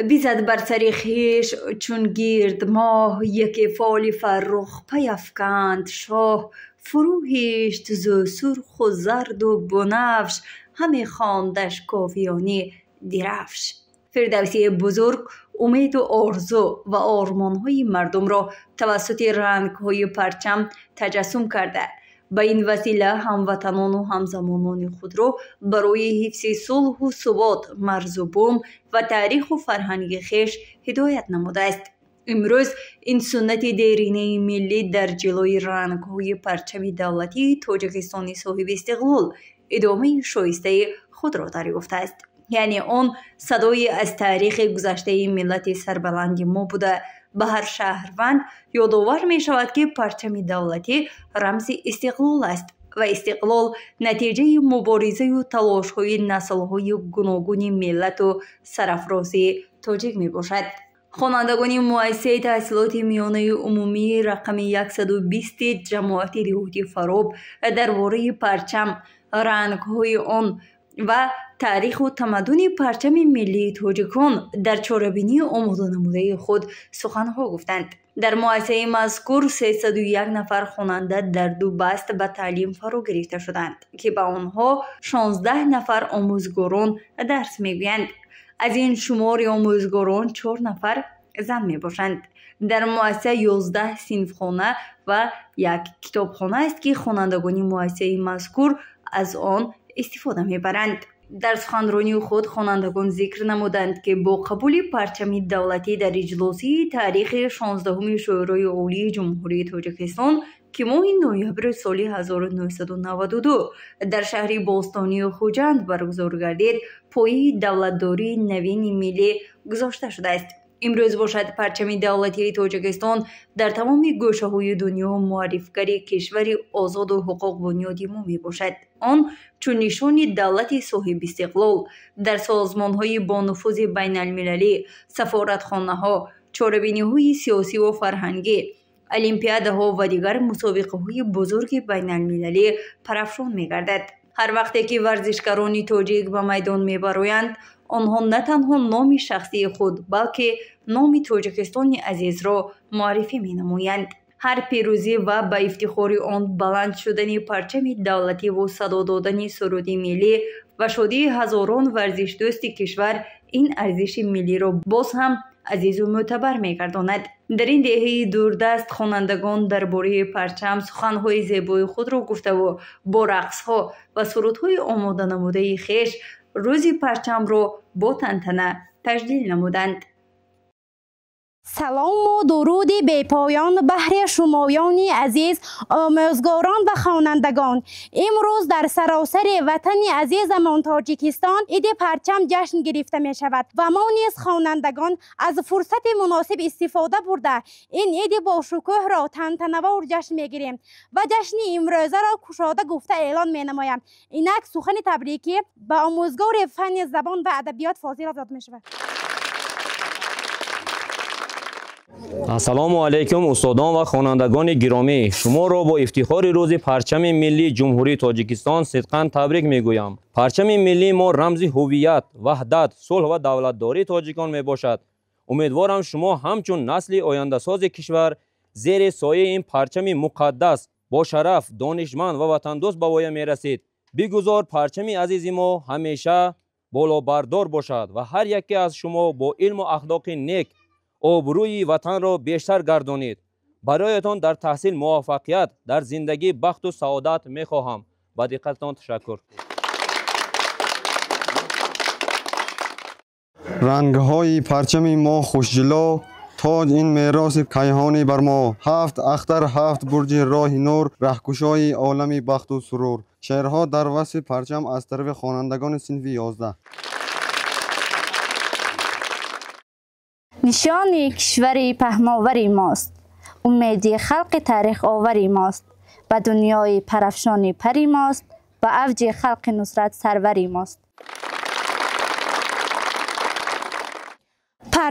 بیزد بر سر خویش چون گرد ماه، یک فال فرخ پیفکند شاه. فرو هیشت ز سرخ و زرد و بنفش، همه خواندش کاویانی درفش. فردوسی بزرگ امید و آرزو و آرمان‌های مردم را توسط رنگ‌های پرچم تجسم کرده. به این وسیله هموطنان و همزمانان خود را برای حفظ صلح و ثبات مرز و بوم و تاریخ و فرهنگ خویش هدایت نموده است. امروز این سنت دیرینه ملی در جلوی رنگ‌های پرچم دولتی تاجیکستان صاحب استقلال ادامه شایسته خود را دریافته است. یعنی آن صدای از تاریخ گذشته ملت سربلند ما بوده. به هر شهروند یادآور می شود که پرچم دولتی رمز استقلال است و استقلال نتیجه مبارزه و تلاش های نسل های گوناگون ملت و سرافرازی تاجیک می باشد. خوانندگان مؤسسه تحصیلات میانه عمومی رقم 120 جماعت دهاتی فراب درباره پرچم، رنگ‌های آن و تاریخ و تمدن پرچم ملی تاجیکان در چاره‌بینی آماده نموده خود سخنها گفتند. در مؤسسه مذکور 301 نفر خواننده در 2 بست به تعلیم فرا گرفته شدند که به آنها 16 نفر آموزگاران درس میگویند. از این شمار آموزگاران 4 نفر زن می باشند. در مؤسسه 11 صنفخانه و 1 کتابخانه است که خوانندگان مؤسسه مذکور از آن استفاده میبرند. در سخنرانی خود خوانندگان ذکر نمودند که با قبول پرچم دولتی در اجلاسی تاریخ 16 شورای عالی جمهوری تاجیکستان که ماه نوامبر سال 1992 در شهر باستانی خوجند برگزار گردید، پایه دولتداری نوین ملی گذاشته شده است. امروز باشد پرچم دولتی تاجیکستان در تمام گوشه های دنیا معرفی‌گر کشور آزاد و حقوق بنیادی ما می باشد. آن چون نشان دولت صاحب استقلال در سازمان های با نفوذ بین المللی، سفارتخانه ها، چاره‌بینی های سیاسی و فرهنگی، المپیادها و دیگر مسابقه های بزرگ بین المللی پرافشان می گردد. هر وقتی که ورزشکاران تاجیک به میدان می برآیند، آنها نه تنها نام شخصی خود بلکه نام تاجیکستان عزیز را معرفی می نمایند. هر پیروزی و به افتخار آن بلند شدن پرچم دولتی و صدا دادن سرود ملی و شادی هزاران ورزش دوست کشور این ارزش ملی را باز هم عزیز و معتبر می‌گرداند. در این دهه دوردست خوانندگان درباره پرچم سخن‌های زیبای خود را گفته و با رقص‌ها و سرودهای آماده نموده خویش روز پرچم را با تنتنه تجلیل نمودند. سلام و درود بی پایان بهر شمایان عزیز، آموزگاران و خوانندگان. امروز در سراسر وطن عزیزمان تاجیکستان عید پرچم جشن گرفته می شود و ما نیز خوانندگان از فرصت مناسب استفاده برده این عید با شکوه را تنتنه‌وار جشن می گیریم و جشن امروزه را کشاده گفته اعلان می نمایم. اینک سخن تبریکی به آموزگار فن زبان و ادبیات فاضل داده می شود. السلام علیکم استادان و خوانندگان گرامی، شما را با افتخار روز پرچم ملی جمهوری تاجیکستان صدقاً تبریک میگویم. پرچم ملی ما رمز هویت، وحدت، صلح و دولتداری تاجیکان می باشد. امیدوارم شما همچون نسل آینده ساز کشور زیر سایه این پرچم مقدس با شرف، دانشمند و وطن دوست به پایان می رسید. بگذار پرچم عزیز ما همیشه بالا بردار باشد و هر یکی از شما با علم و اخلاق نیک آبروی وطن را بیشتر گردانید. برایتان در تحصیل موفقیت، در زندگی بخت و سعادت می خواهم. با دقتتان تشکر. رنگ‌های پرچم ما خوشجلو، تاج این میراث کیهانی بر ما. 7 اختر 7 برج راه نور، رهکشای عالم بخت و سرور. شعرها در وصف پرچم از طرف خوانندگان صنف 11. نشان کشور پهناور ماست، امید خلق تاریخ آور ماست، به دنیای پرافشان پری ماست، به اوج خلق نصرت سروری ماست.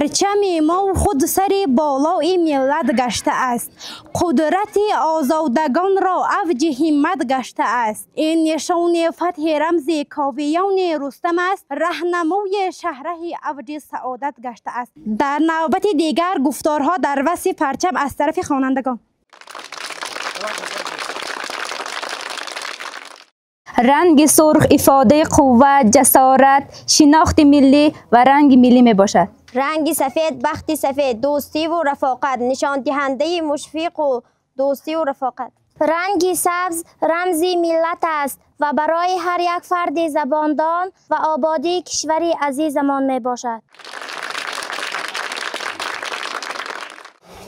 پرچم ما خود سر بالای ملت گشته است. قدرت آزادگان را اوج همت گشته است. این نشان فتح رمز کاویان رستم است. راهنمای شهره اوج سعادت گشته است. در نوبت دیگر گفتارها در وصف پرچم از طرف خوانندگان. رنگ سرخ افاده قوت، جسارت، شناخت ملی و رنگ ملی می باشد. رنگ سفید بخت سفید، دوستی و رفاقت، نشان دهنده مشفق و دوستی و رفاقت. رنگ سبز رمز ملت است و برای هر یک فرد زباندان و آبادی کشوری عزیزمان می باشد.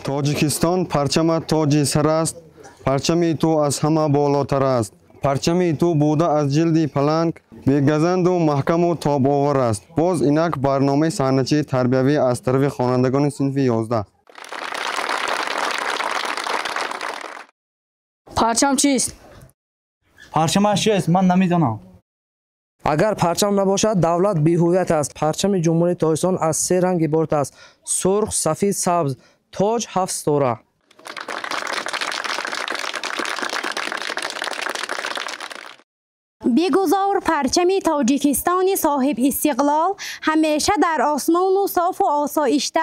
تاجیکستان پرچم تاج سر است. پرچم تو از همه بالاتر است. پرچم تو بوده از جلد پلنگ، بیگزند و محکم و تاب آور است. باز اینک برنامه صحنه‌چی تربیوی از طرف خوانندگان صنف 11. پرچم چیست؟ پرچمش چیست؟ من نمیدانم. اگر پرچم نباشد دولت بی‌هویت است. پرچم جمهوری تاجیکستان از 3 رنگ عبارت است: سرخ، سفید، سبز. تاج 7 ستاره. بیگزار پرچم تاجیکستان صاحب استقلال همیشه در آسمان و صاف و آسایشته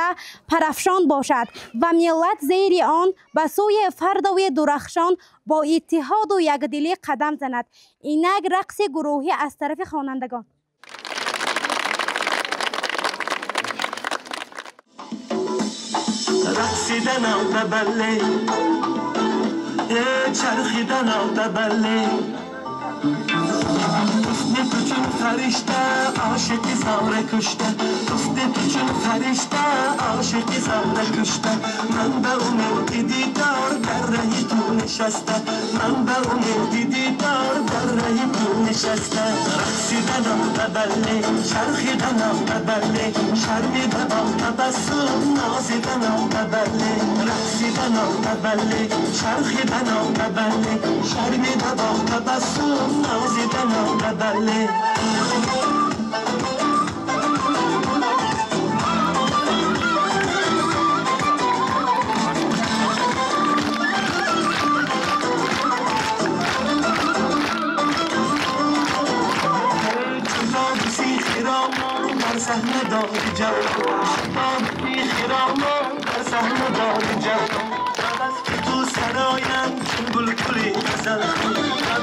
پرافشان باشد و ملت زیر آن به سوی فردوی درخشان با اتحاد و یکدلی قدم زند. اینک رقص گروهی از طرف خوانندگان. رقصیدنم ببله چرخیدنم ببله گفته تو چون فرشته عاشقی زاره کشته گفته تو چون فرشته عاشقی زاره کشته من به امید دیدار در رهی تو نشسته من به امید دیدار در رهی تو نشسته رقصیدنم ببله چرخیدنم ببله شرمیده با تبسم نازیدنم ببله رقصیدنم ببله چرخیدنم ببله شرمیده با تبسم نازیدنم ببله صحنه داری جوان بی خیرامان در صحنه داری جوان بس که تو سرایم چون بلبلی غزل خون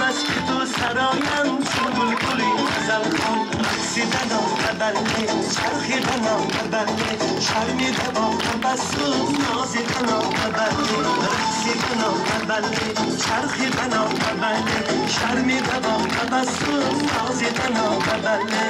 بس که تو سرایم چون بلبلی غزل خون رقصیدنم ببله چرخیدنم ببله شرمیده با تبسم نازیدنم ببله رقصیدنم ببله چرخیدنم ببله شرمیده با تبسم نازیدنم ببله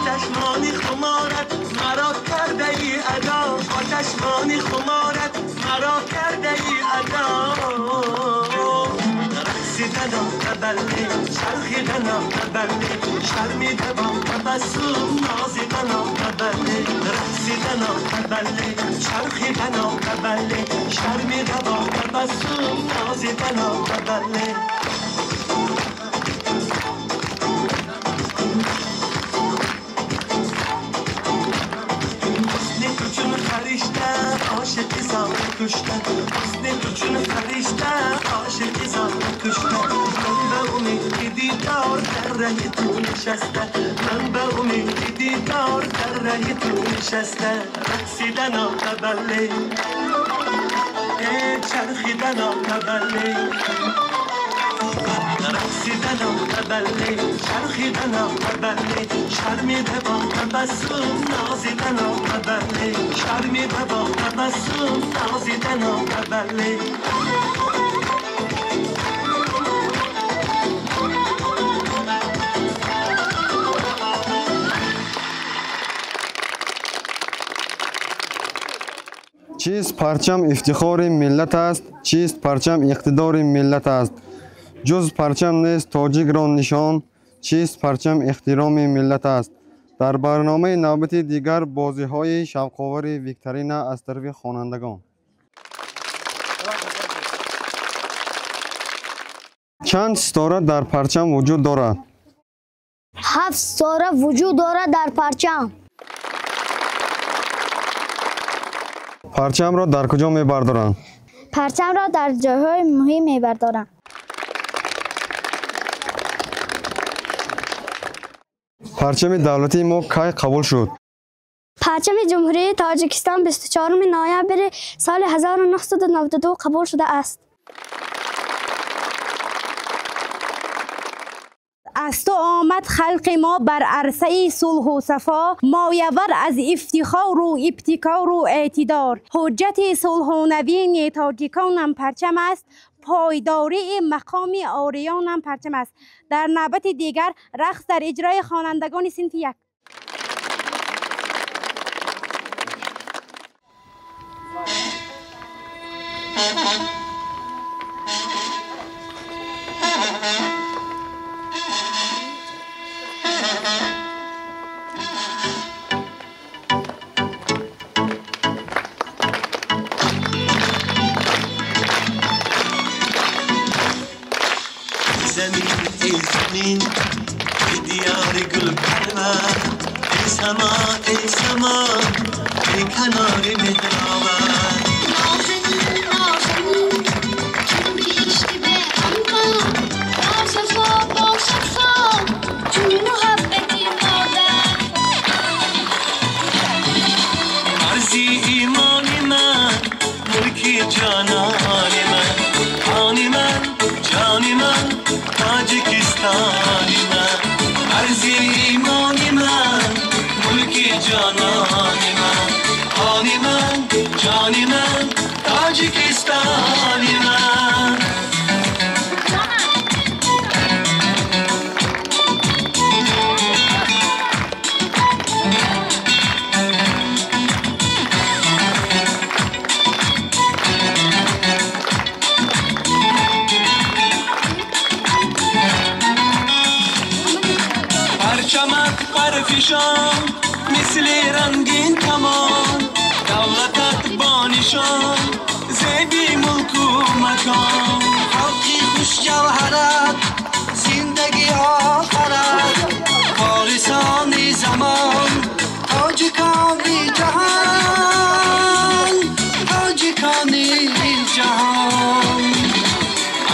چشمانی خمارت مرا کرده ای ادا چشمانی خمارت مرا کرده ای ادا رقصیدنم ببله چرخیدنم ببله شرمیده با تبسم نازیدنم ببله رقصیدنم ببله چرخیدنم ببله شرمیده با تبسم نازیدنم ببله عاشقی زاره کشته حسن تو چون فرشته عاشقی زاره کشته من به امید دیدار در ره تو نشسته من به امید دیدار در ره تو نشسته رقصیدنم ببله چرخیدنم ببله رقصیدنم ببله چرخیدنم ببله شرمیده با تبسم نازیدنم ببله شرمیده با تبسم نازیدنم ببله چیست پرچم افتخار ملت است؟ چیست پرچم اقتدار ملت است؟ جز پرچم نیست تاجیک را نشان، چیست پرچم احترام ملت است. در برنامه نوبتی دیگر بازی‌های شوق‌آور ویکتورینا از طرف خوانندگان. چند ستاره در پرچم وجود دارد؟ 7 ستاره وجود دارد در پرچم. پرچم را در کجا می‌بردارند؟ پرچم را در جاهای مهم می‌بردارند. پرچم دولتی ما کی قبول شد؟ پرچم جمهوری تاجیکستان 24 نوامبر سال 1992 قبول شده است. از تو آمد خلق ما بر عرصه صلح و صفا، مایور از افتخار و ابتکار و اعتدار. حجت صلح و نوین تاجیکانم پرچم است، پایداری مقام آریانم پرچم است. در نوبت دیگر رقص در اجرای خوانندگان صنف 1. زمین ای دیار گل پرور، ای سما ای سما ای کنار مهرآور. نازنین نازنین چون بهشت به همکان، با صفا با صفا چون محبتی مادر. عرضی ایمانی من ملکی جانانی من، آنی من جانی من تاجیکستانی من. عرضی ایمانی من ملکی جانانی من، آنی من جانی من تاجیکستانی من. پرچمت برفشان مثل رنگین کمان، دولتت بانشان زیبی ملک و مکان. خلقی خوش جوهرت زندگی آخرت، وارثان زمان تاجیکان جهان، تاجیکان جهان.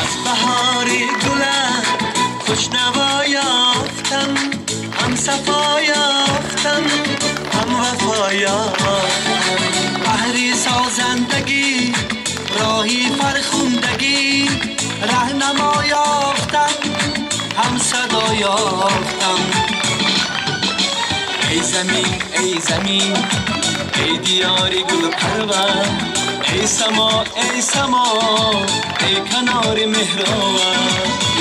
از بهار گلت خوشنوا یافتم، هم صفا یافتم هم وفا یافتم. بحری سازندگی راهی فرخوندگی، رهنما یافتم هم صدا یافتم. ای زمین ای زمین ای دیار گل پرور، ای سما ای سما ای کنار مهرآور.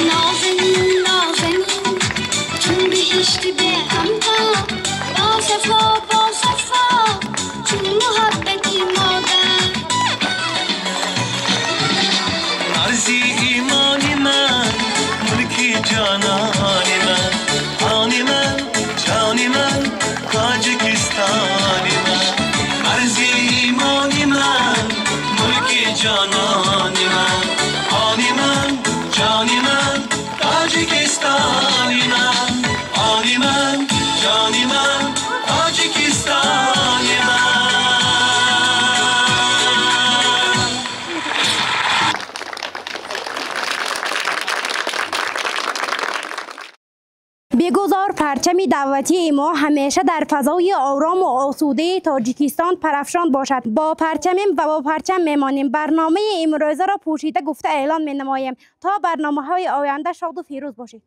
نازنین نازنین چون بهشت به همکان، با صفا با صفا چون محبتی مادر. عرضی ایمانی من ملکی جانانی من، آنی من جانی من تاجیکستانی من. عرضی ایمانی من ملکی جانانی من، آنی من جانی من تاجیکستانی من، آنی من جانی من تاجیکستانی من. بگذار پرچم دعوتی ما همیشه در فضای آرام و آسوده تاجیکستان پرافشان باشد. با پرچمیم و با پرچم میمانیم. برنامه امروزه را پوشیده گفته اعلان می نماییم. تا برنامه های آینده شاد و فیروز باشید.